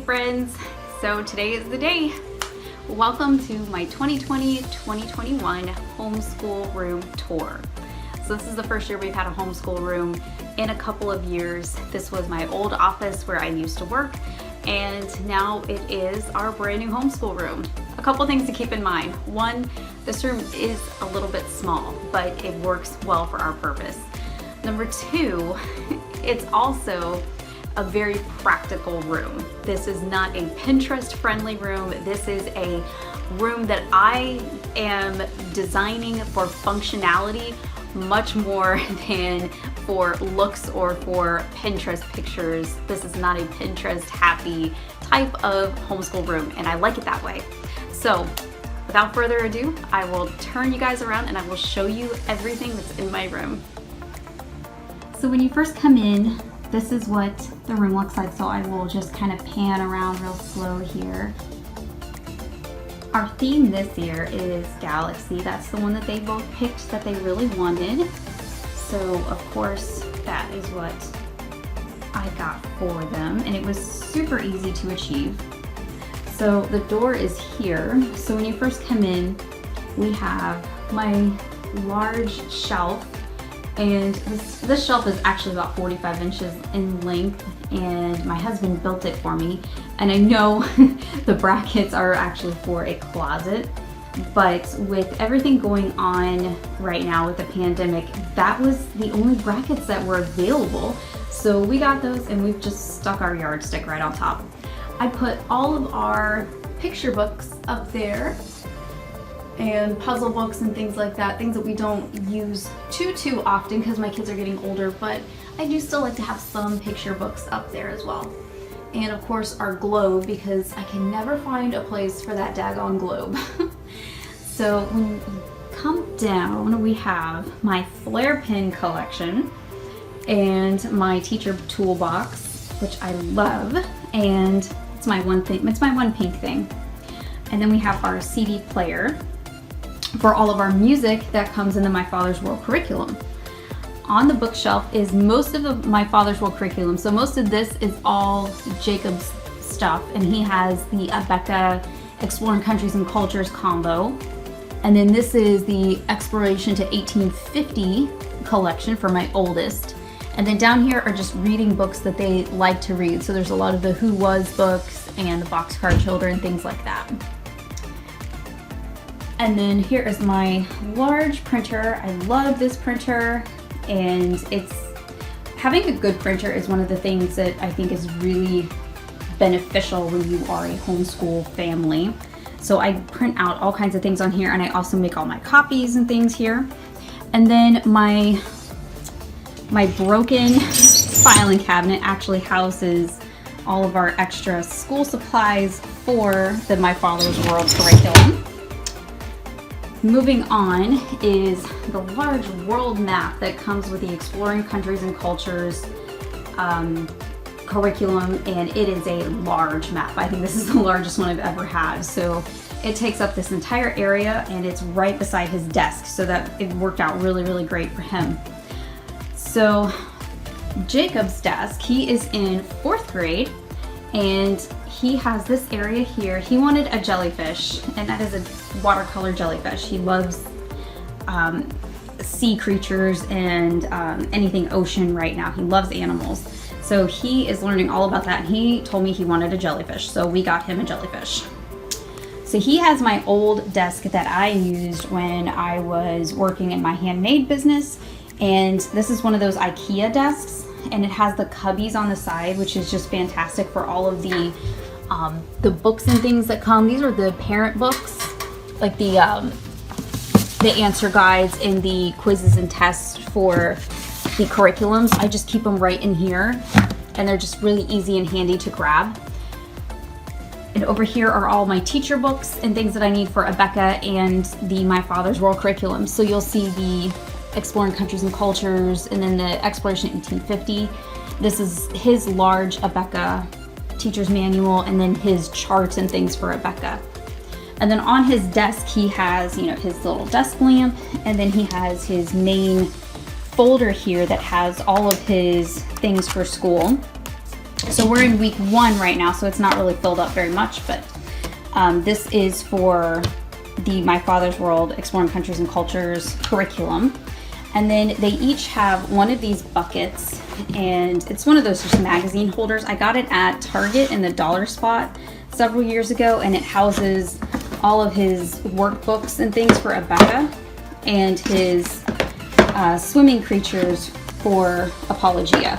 friends. So today is the day. Welcome to my 2020-2021 homeschool room tour. So this is the first year we've had a homeschool room in a couple of years. This was my old office where I used to work, and now it is our brand new homeschool room. A couple things to keep in mind. One, this room is a little bit small, but it works well for our purpose. Number two, it's also a very practical room. This is not a Pinterest friendly room. This is a room that I am designing for functionality much more than for looks or for Pinterest pictures. This is not a Pinterest happy type of homeschool room, and I like it that way. So without further ado, I will turn you guys around and I will show you everything that's in my room. So when you first come in, this is what the room looks like, so I will just kind of pan around real slow here. Our theme this year is Galaxy. That's the one that they both picked that they really wanted. So of course, that is what I got for them, and it was super easy to achieve. So the door is here. So when you first come in, we have my large shelf. And this shelf is actually about 45 inches in length, and my husband built it for me. And I know the brackets are actually for a closet, but with everything going on right now with the pandemic, that was the only brackets that were available. So we got those and we've just stuck our yardstick right on top. I put all of our picture books up there, and puzzle books and things like that, things that we don't use too often because my kids are getting older, but I do still like to have some picture books up there as well. And of course our globe, because I can never find a place for that daggone globe. So when you come down, we have my flare pen collection and my teacher toolbox, which I love, and it's my one pink thing. And then we have our CD player for all of our music that comes into my Father's World curriculum. On the bookshelf is most of my Father's World curriculum. So most of this is all Jacob's stuff, and he has the Abeka Exploring Countries and Cultures combo. And then this is the Exploration to 1850 collection for my oldest. And then down here are just reading books that they like to read. So there's a lot of the Who Was books and the Boxcar Children, things like that. And then here is my large printer. I love this printer, and having a good printer is one of the things that I think is really beneficial when you are a homeschool family. So I print out all kinds of things on here, and I also make all my copies and things here. And then my broken filing cabinet actually houses all of our extra school supplies for the My Father's World curriculum. Moving on is the large world map that comes with the Exploring Countries and Cultures curriculum, and it is a large map. I think this is the largest one I've ever had. So it takes up this entire area, and it's right beside his desk, so that it worked out really great for him. So Jacob's desk, he is in 4th grade, and he has this area here. He wanted a jellyfish, and that is a watercolor jellyfish. He loves sea creatures and anything ocean right now. He loves animals. So he is learning all about that, and he told me he wanted a jellyfish, so we got him a jellyfish. So he has my old desk that I used when I was working in my handmade business, and this is one of those IKEA desks, and it has the cubbies on the side, which is just fantastic for all of the books and things that come. These are the parent books, like the answer guides and the quizzes and tests for the curriculums. I just keep them right in here, and they're just really easy and handy to grab. And over here are all my teacher books and things that I need for Abeka and the My Father's World curriculum. So you'll see the Exploring Countries and Cultures, and then the Exploration 1850. This is his large Abeka teacher's manual, and then his charts and things for Abeka. And then on his desk, he has, his little desk lamp, and then he has his main folder here that has all of his things for school. So we're in week 1 right now, so it's not really filled up very much, but this is for the My Father's World Exploring Countries and Cultures curriculum. And then they each have one of these buckets, and it's one of those just magazine holders. I got it at Target in the dollar spot several years ago, and it houses all of his workbooks and things for Abeka and his swimming creatures for Apologia,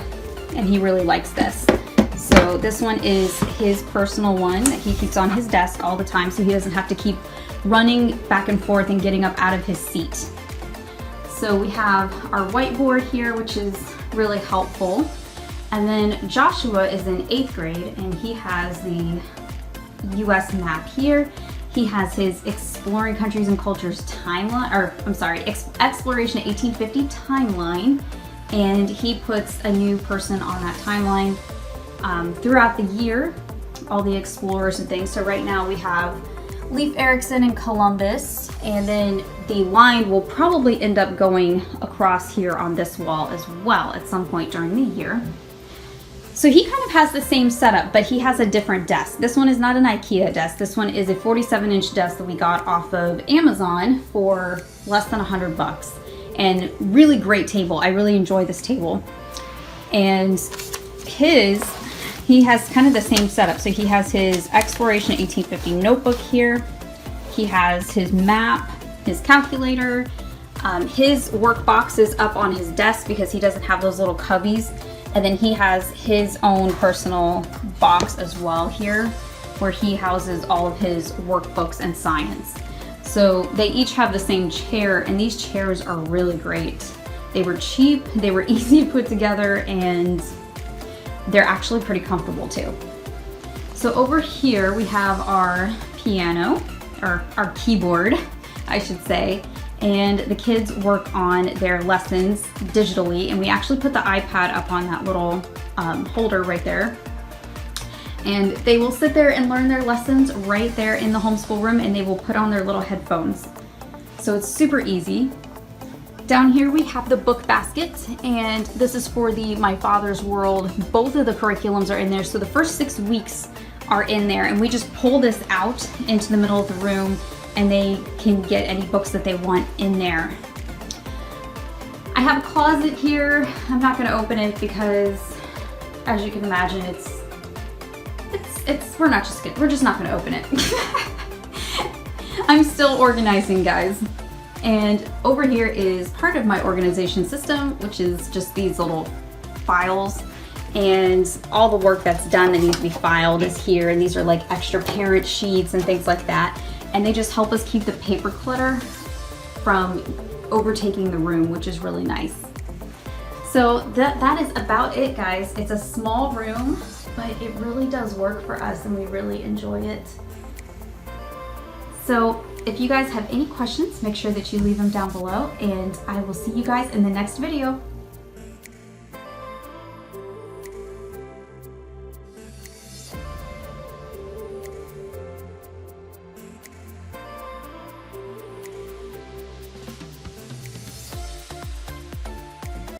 and he really likes this. So this one is his personal one that he keeps on his desk all the time, so he doesn't have to keep running back and forth and getting up out of his seat. So we have our whiteboard here, which is really helpful. And then Joshua is in 8th grade, and he has the US map here. He has his Exploring Countries and Cultures timeline, or I'm sorry, Exploration 1850 timeline. And he puts a new person on that timeline throughout the year, all the explorers and things. So right now we have Leif Erikson and Columbus, and then the line will probably end up going across here on this wall as well at some point during the year. So he kind of has the same setup, but he has a different desk. This one is not an IKEA desk. This one is a 47-inch desk that we got off of Amazon for less than $100. And really great table. I really enjoy this table. And he has kind of the same setup. So he has his Exploration 1850 notebook here. He has his map, his calculator. His work box is up on his desk because he doesn't have those little cubbies. And then he has his own personal box as well here, where he houses all of his workbooks and science. So they each have the same chair, and these chairs are really great. They were cheap, they were easy to put together, and they're actually pretty comfortable too. So over here we have our piano, or our keyboard, I should say, and the kids work on their lessons digitally, and we actually put the iPad up on that little holder right there. And they will sit there and learn their lessons right there in the homeschool room, and they will put on their little headphones. So it's super easy. Down here we have the book basket, and this is for the My Father's World. Both of the curriculums are in there, so the first 6 weeks are in there, and we just pull this out into the middle of the room, and they can get any books that they want in there. I have a closet here. I'm not gonna open it because, as you can imagine, we're just not gonna open it. I'm still organizing, guys. And over here is part of my organization system, which is just these little files, and all the work that's done that needs to be filed is here, and these are like extra parent sheets and things like that, and they just help us keep the paper clutter from overtaking the room, which is really nice. So that is about it, guys. It's a small room, but it really does work for us, and we really enjoy it. So if you guys have any questions, make sure that you leave them down below, and I will see you guys in the next video.